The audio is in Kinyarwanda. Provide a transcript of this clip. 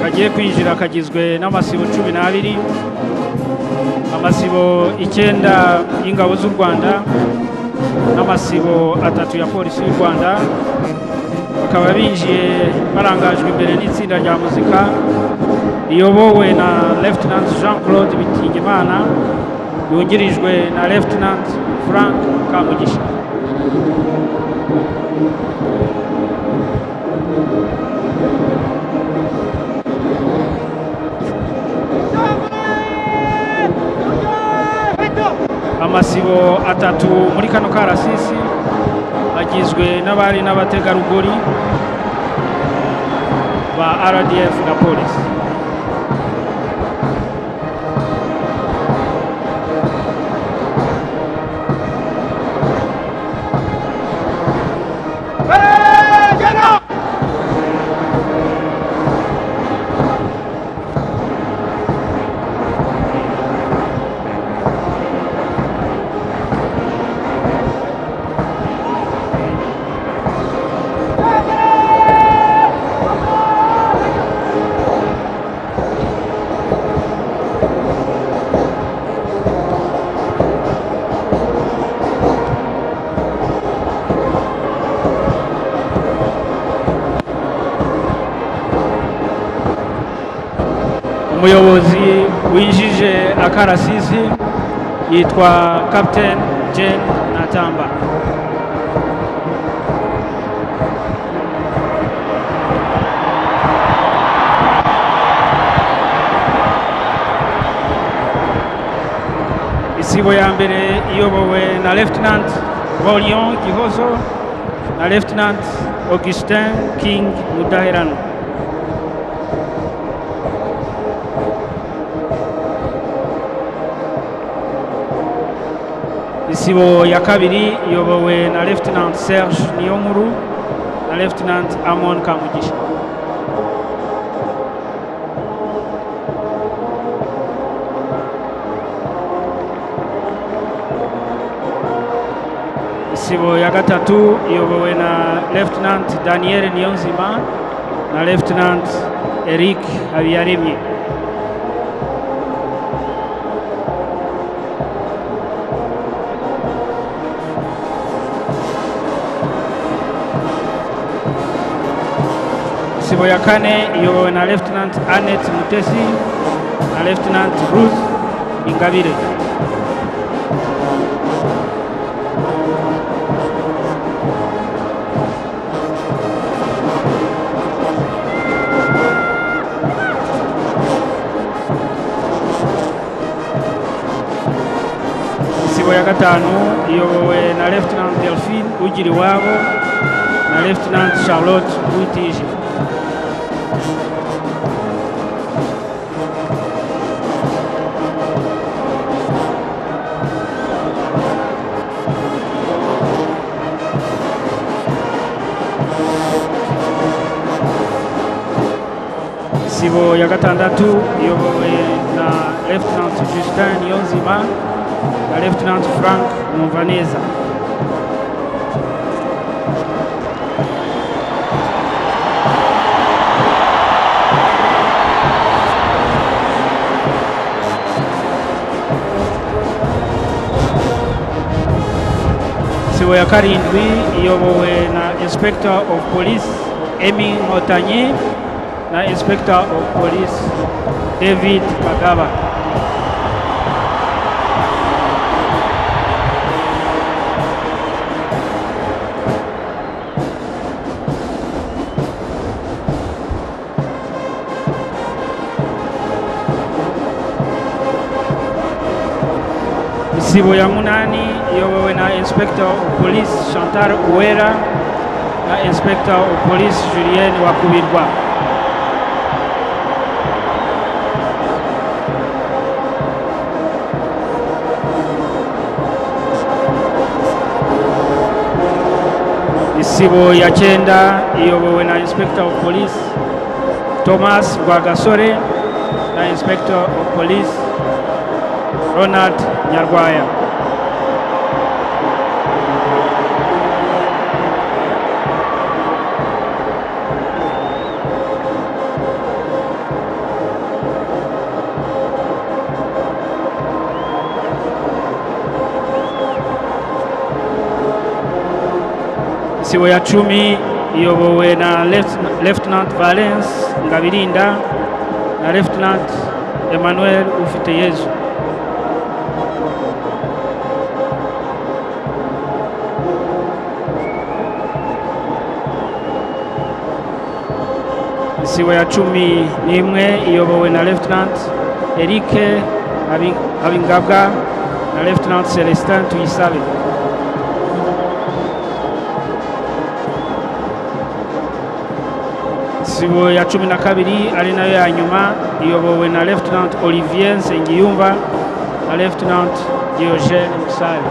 kagiye kwinjira kagizwe n'amasibo 12, amasibo 9 y'ingabo z'u Rwanda n'amasibo 3 ya polisi y'u Rwanda. Bakaba binjiye barangajwe imbere n'itsinda rya muzika riyobowe na Lieutenant Jean-Claude Bitingimana yungirijwe na Lieutenant Frank Kamugisha. Amasibo 3 muri kano karasisi agizwe n'abari n'abategarugori ba RDF na polisi. Umuyobozi winjije akarasisi yitwa Captain Jane Natamba. Isibo ya mbere iyobowe na Lieutenant Volion Gihozo na Lieutenant Augustin King Mudaherano. Isibo ya kabiri iyobowe na Lieutenant Serge Niyonkuru na Lieutenant Amon Kamugisha. Isibo ya gatatu iyobowe na Lieutenant Daniel Niyonzima na Lieutenant Eric Habiyaremye. Isibo ya kane iyobowe na Lieutenant Annette Mutesi na Lieutenant Ruth Ingabire. Isibo ya gatanu iyobowe na Lieutenant Delphine Ugiriwabo na Lieutenant Charlotte Witije. Isibo ya gatandatu iyobowe na Lieutenant Justin Niyonzima na Lieutenant Frank Mumvaneza. Isibo ya karindwi iyobowe na Inspector of Police Emi Motanyi na Inspector of Police David Kagaba. Isibo ya munani iyobowe na Inspector of Police Chantal Uwera na Inspector of Police Julien Wakubirwa. Isibo ya cyenda iyobowe na Inspector of Police Thomas Rwagasore na Inspector of Police Ronald Nyarwaya. isibo ya 10 iyobowe na Lieutenant Valence Ngabirinda na Lieutenant Emmanuel Ufiteyezu. Isibo ya 11 iyobowe na Lieutenant Eric Abingabwa na Lieutenant Celestin Tuyisabe. Isibo ya 12 ari nayo ya nyuma iyobowe na Lieutenant Olivier Nsengiyumva na Lieutenant Diogene Musale.